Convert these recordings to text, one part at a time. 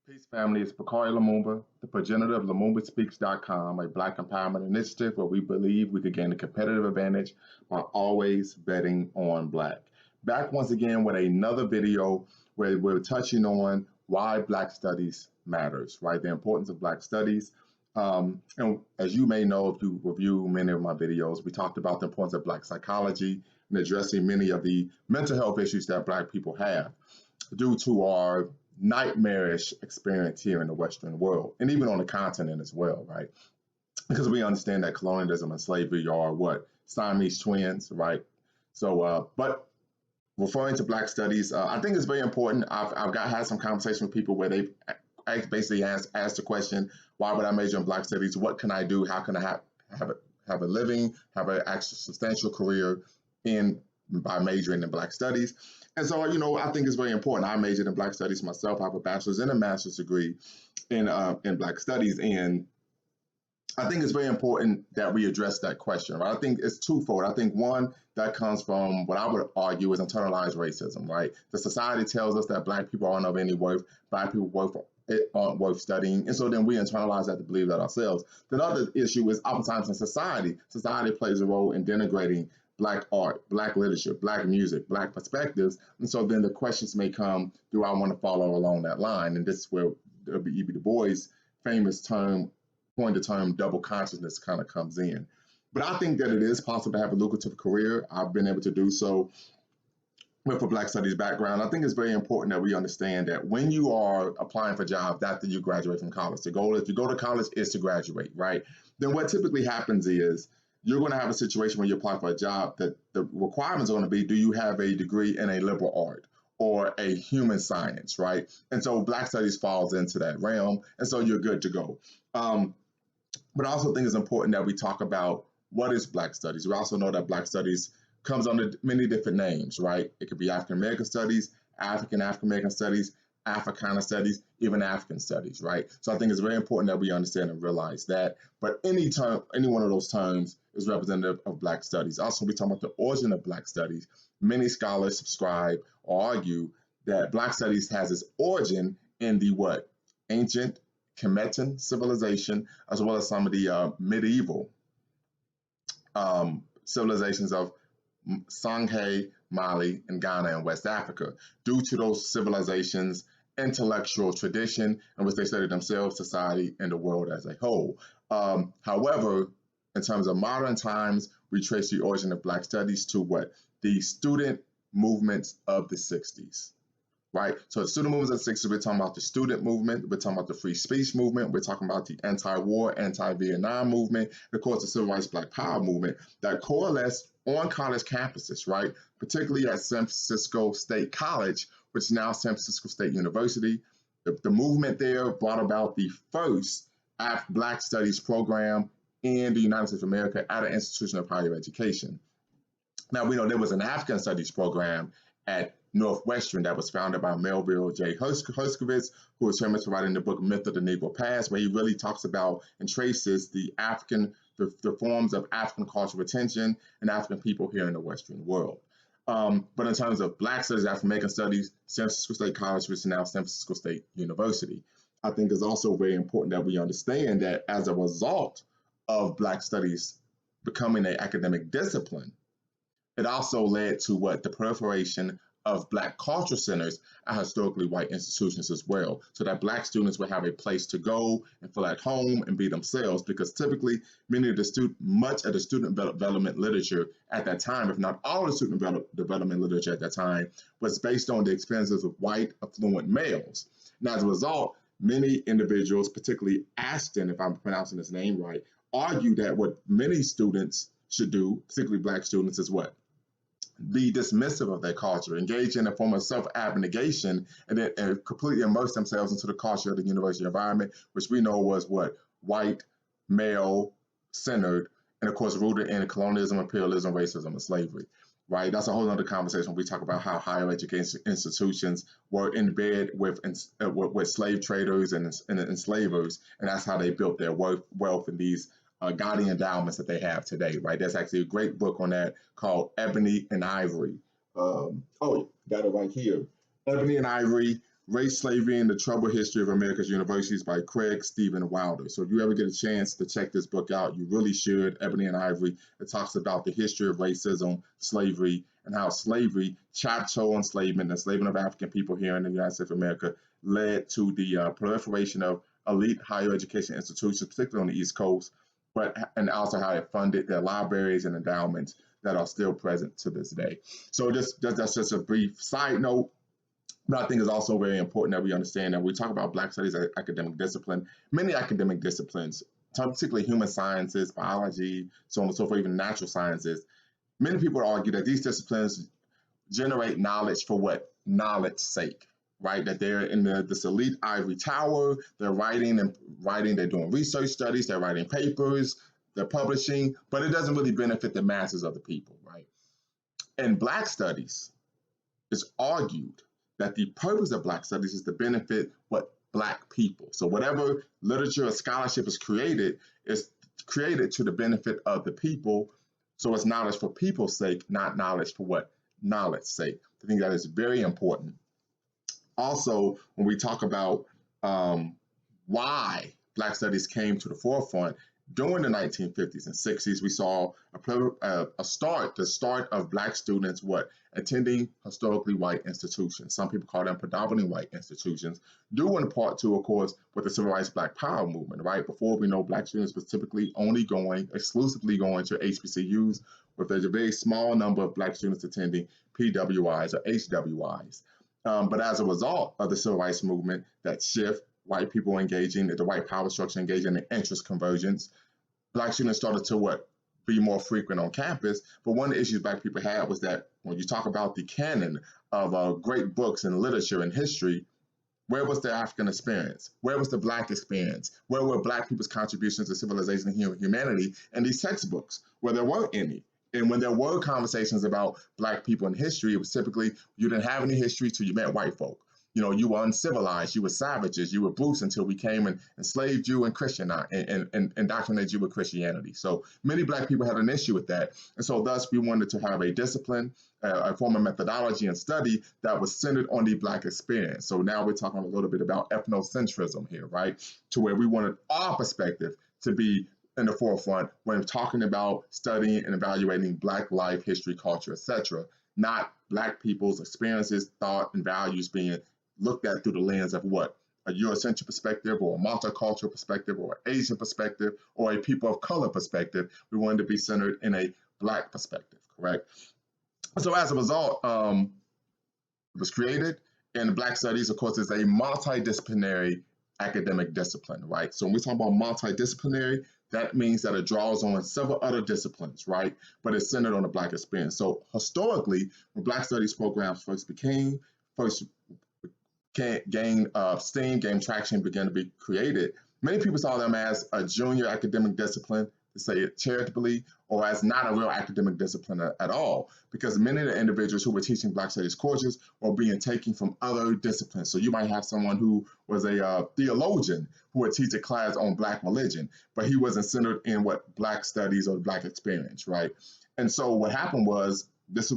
Peace family, it's Bakari Lumumba, the progenitor of LumumbaSpeaks.com, a Black empowerment initiative where we believe we could gain a competitive advantage by always betting on Black. Back once again with another video where we're touching on why Black studies matters, right? The importance of Black studies. And as you may know, if you review many of my videos, we talked about the importance of Black psychology and addressing many of the mental health issues that Black people have due to our nightmarish experience here in the Western world and even on the continent as well, right? Because we understand that colonialism and slavery are what? Siamese twins, right? But referring to Black studies, I think it's very important. I've had some conversation with people where they've basically asked the question, why would I major in Black studies? What can I do? How can I have a living, have an actual substantial career in by majoring in Black studies? And so, I think it's very important. I majored in Black studies myself. I have a bachelor's and a master's degree in Black studies, and I think it's very important that we address that question, right? I think it's twofold. I think one, that comes from what I would argue is internalized racism, right? The society tells us that Black people aren't of any worth, Black people aren't worth studying, and so then we internalize that to believe that ourselves. The other issue is oftentimes in society plays a role in denigrating Black art, Black literature, Black music, Black perspectives. And so then the questions may come, do I want to follow along that line? And this is where E.B. Du Bois' famous coined the term double consciousness kind of comes in. But I think that it is possible to have a lucrative career. I've been able to do so with a Black studies background. I think it's very important that we understand that when you are applying for jobs after you graduate from college, the goal if you go to college is to graduate, right? Then what typically happens is you're going to have a situation where you apply for a job that the requirements are going to be, do you have a degree in a liberal art or a human science, right? And so Black studies falls into that realm, and so you're good to go. But I also think it's important that we talk about what is Black studies. We also know that Black studies comes under many different names, right? It could be African American studies, African American studies, Africana studies, even African studies, right? So I think it's very important that we understand and realize that. But any one of those terms is representative of Black studies. Also, we talk about the origin of Black studies. Many scholars subscribe or argue that Black studies has its origin in the what? Ancient Kemetan civilization, as well as some of the medieval civilizations of Songhay, Mali, and Ghana and West Africa, due to those civilizations' intellectual tradition in which they studied themselves, society, and the world as a whole. However, in terms of modern times, we trace the origin of Black studies to what? The student movements of the 60s. Right? So the student movements of the 60s, we're talking about the student movement, we're talking about the free speech movement, we're talking about the anti-war, anti-Vietnam movement, and of course the Civil Rights Black Power movement that coalesced on college campuses, right? Particularly at San Francisco State College, which is now San Francisco State University. The movement there brought about the first Black Studies program in the United States of America at an institution of higher education. Now, we know there was an African Studies program at Northwestern that was founded by Melville J. Herskovits, who was famous for writing the book Myth of the Negro Past, where he really talks about and traces the forms of African cultural retention and African people here in the Western world. But in terms of Black studies, African American studies, San Francisco State College, which is now San Francisco State University, I think is also very important that we understand that as a result of Black studies becoming an academic discipline, it also led to what? The proliferation of Black culture centers at historically white institutions as well, so that Black students would have a place to go and feel at home and be themselves, because typically much of the student development literature at that time, if not all of the student development literature at that time, was based on the experiences of white affluent males. And as a result, many individuals, particularly Ashton, if I'm pronouncing his name right, argue that what many students should do, particularly Black students, is what? Be dismissive of their culture, engage in a form of self-abnegation, and then completely immerse themselves into the culture of the university environment, which we know was what? White, male-centered, and of course rooted in colonialism, imperialism, racism, and slavery. Right? That's a whole other conversation when we talk about how higher education institutions were in bed with slave traders and enslavers, and that's how they built their wealth in these gaudy endowments that they have today, right? There's actually a great book on that called Ebony and Ivory. Got it right here. Ebony and Ivory, Race, Slavery, and the Troubled History of America's Universities by Craig Stephen Wilder. So if you ever get a chance to check this book out, you really should. Ebony and Ivory. It talks about the history of racism, slavery, and how slavery, chattel enslavement, enslavement of African people here in the United States of America, led to the proliferation of elite higher education institutions, particularly on the East Coast, and also how it funded their libraries and endowments that are still present to this day. So that's just a brief side note. But I think it's also very important that we understand that we talk about Black studies as academic discipline. Many academic disciplines, particularly human sciences, biology, so on and so forth, even natural sciences, many people argue that these disciplines generate knowledge for what? Knowledge's sake, right? That they're in this elite ivory tower, they're writing, they're doing research studies, they're writing papers, they're publishing, but it doesn't really benefit the masses of the people, right? In Black studies, it's argued that the purpose of Black studies is to benefit what? Black people. So whatever literature or scholarship is created to the benefit of the people. So it's knowledge for people's sake, not knowledge for what? Knowledge's sake. I think that is very important. Also, when we talk about why Black studies came to the forefront, during the 1950s and 60s, we saw the start of Black students attending historically white institutions. Some people call them predominantly white institutions, due in part to, of course, with the Civil Rights Black Power movement, right? Before, we know Black students was typically exclusively going to HBCUs, with a very small number of Black students attending PWIs or HWIs. But as a result of the Civil Rights movement, that shift, white people engaging, the white power structure engaging in interest convergence, Black students started to be more frequent on campus. But one of the issues Black people had was that when you talk about the canon of great books and literature and history, where was the African experience? Where was the Black experience? Where were Black people's contributions to civilization and humanity in these textbooks, where there weren't any? And when there were conversations about Black people in history, it was typically you didn't have any history till you met white folk. You were uncivilized, you were savages, you were brutes until we came and enslaved you and indoctrinated you with Christianity. So many Black people had an issue with that. And so thus we wanted to have a discipline, a form of methodology and study that was centered on the Black experience. So now we're talking a little bit about ethnocentrism here, right? To where we wanted our perspective to be in the forefront when talking about studying and evaluating Black life, history, culture, etc., not Black people's experiences, thought, and values being looked at through the lens of what? A Eurocentric perspective or a multicultural perspective or an Asian perspective or a people of color perspective. We wanted to be centered in a Black perspective, correct? So as a result, it was created, and Black studies, of course, is a multidisciplinary academic discipline, right? So when we talk about multidisciplinary, that means that it draws on several other disciplines, right? But it's centered on the Black experience. So historically, when Black studies programs first gained steam, gained traction, began to be created, many people saw them as a junior academic discipline, to say it charitably, or as not a real academic discipline at all, because many of the individuals who were teaching Black studies courses were being taken from other disciplines. So you might have someone who was a theologian who would teach a class on Black religion, but he wasn't centered in what Black studies or Black experience, right? And so what happened was this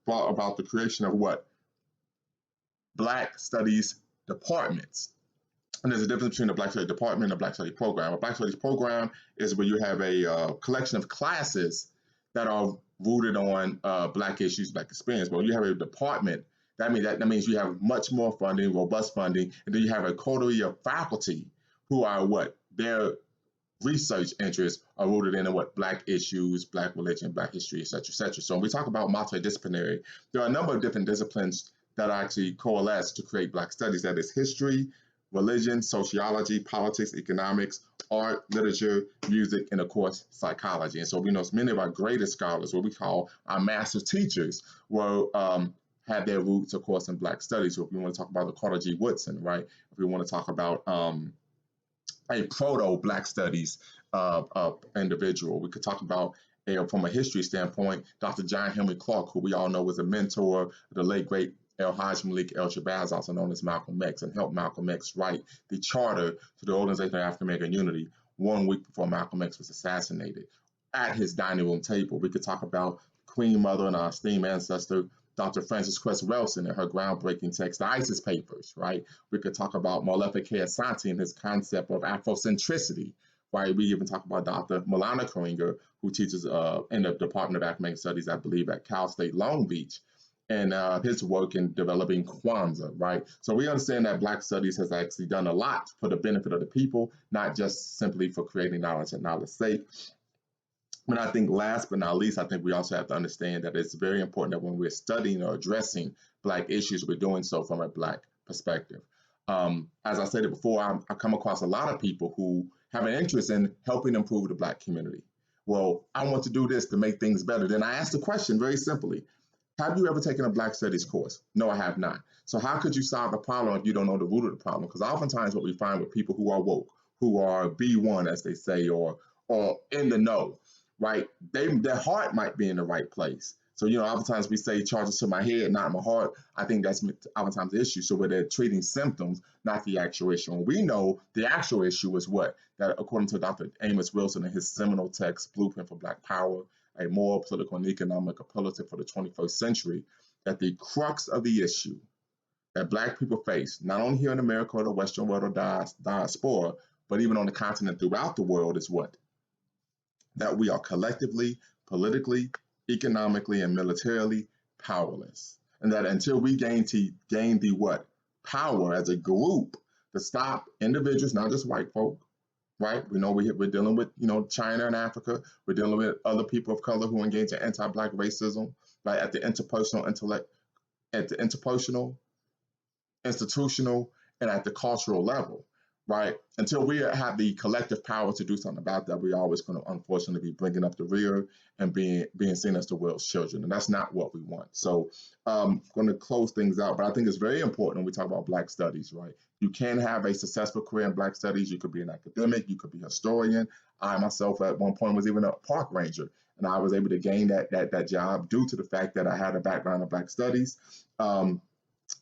brought about the creation of what? Black studies departments. And there's a difference between a Black Studies department and a Black Studies program. A Black Studies program is where you have a collection of classes that are rooted on Black issues, Black experience. But when you have a department, that means you have much more funding, robust funding, and then you have a coterie of faculty who are what? Their research interests are rooted in what? Black issues, Black religion, Black history, et cetera, et cetera. So when we talk about multidisciplinary, there are a number of different disciplines that actually coalesce to create Black studies. That is history, religion, sociology, politics, economics, art, literature, music, and of course, psychology. And so we know many of our greatest scholars, what we call our master teachers, had their roots, of course, in Black studies. So if we want to talk about the Carter G. Woodson, right? If we want to talk about a proto-Black studies individual, we could talk about from a history standpoint, Dr. John Henry Clark, who we all know was a mentor of the late, great El-Hajj Malik El-Shabazz, also known as Malcolm X, and helped Malcolm X write the charter to the Organization of African American Unity 1 week before Malcolm X was assassinated. At his dining room table, we could talk about Queen Mother and our esteemed ancestor, Dr. Frances Cress Welsing and her groundbreaking text, The ISIS Papers, right? We could talk about Molefi K. Asante and his concept of Afrocentricity, right? We even talk about Dr. Milana Karinger, who teaches in the Department of Academic Studies, I believe, at Cal State Long Beach, and his work in developing Kwanzaa, right? So we understand that Black Studies has actually done a lot for the benefit of the people, not just simply for creating knowledge and knowledge sake. But I think last but not least, I think we also have to understand that it's very important that when we're studying or addressing Black issues, we're doing so from a Black perspective. As I said it before, I come across a lot of people who have an interest in helping improve the Black community. Well, I want to do this to make things better. Then I ask the question very simply: have you ever taken a Black Studies course? No, I have not. So how could you solve a problem if you don't know the root of the problem? Because oftentimes what we find with people who are woke, who are B1, as they say, or in the know, right? Their heart might be in the right place. So, oftentimes we say charges to my head, not my heart. I think that's oftentimes the issue. So where they're treating symptoms, not the actual issue. And we know the actual issue is what? That according to Dr. Amos Wilson in his seminal text, Blueprint for Black Power, a moral, political, and economic imperative for the 21st century, that the crux of the issue that Black people face, not only here in America or the Western world or diaspora, but even on the continent throughout the world, is what? That we are collectively, politically, economically, and militarily powerless. And that until we gain the what? Power as a group to stop individuals, not just white folk, right? We know we're dealing with, China and Africa. We're dealing with other people of color who engage in anti-Black racism, right? At the interpersonal, institutional, and at the cultural level, right? Until we have the collective power to do something about that, we're always going to unfortunately be bringing up the rear and being seen as the world's children, and that's not what we want. So I'm going to close things out, but I think it's very important when we talk about Black studies, right? You can have a successful career in Black studies. You could be an academic, you could be a historian. I myself at one point was even a park ranger, and I was able to gain that job due to the fact that I had a background in Black studies.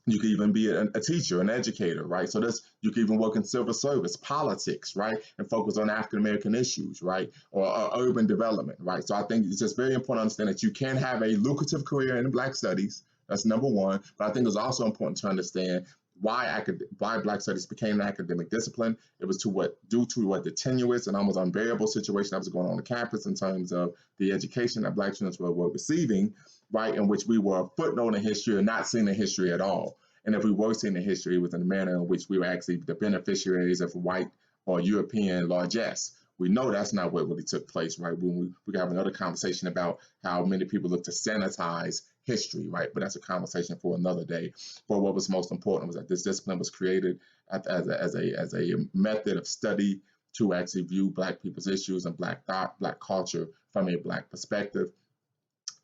You could even be a teacher, an educator, right? So you could even work in civil service, politics, right? And focus on African American issues, right? Or urban development, right? So I think it's just very important to understand that you can have a lucrative career in Black studies. That's number one. But I think it's also important to understand why Black studies became an academic discipline. It was due to the tenuous and almost unbearable situation that was going on the campus in terms of the education that Black students were receiving, right, in which we were a footnote in history or not seeing the history at all. And if we were seeing the history, it was in a manner in which we were actually the beneficiaries of white or European largesse. We know that's not what really took place, right? When we have another conversation about how many people look to sanitize history, right? But that's a conversation for another day. But what was most important was that this discipline was created as a method of study to actually view Black people's issues and Black thought, Black culture from a Black perspective,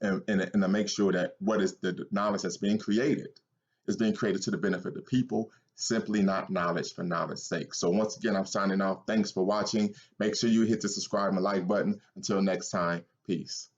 and to make sure that what is the knowledge that's being created is being created to the benefit of the people, simply not knowledge for knowledge's sake. So once again, I'm signing off. Thanks for watching. Make sure you hit the subscribe and like button. Until next time, peace.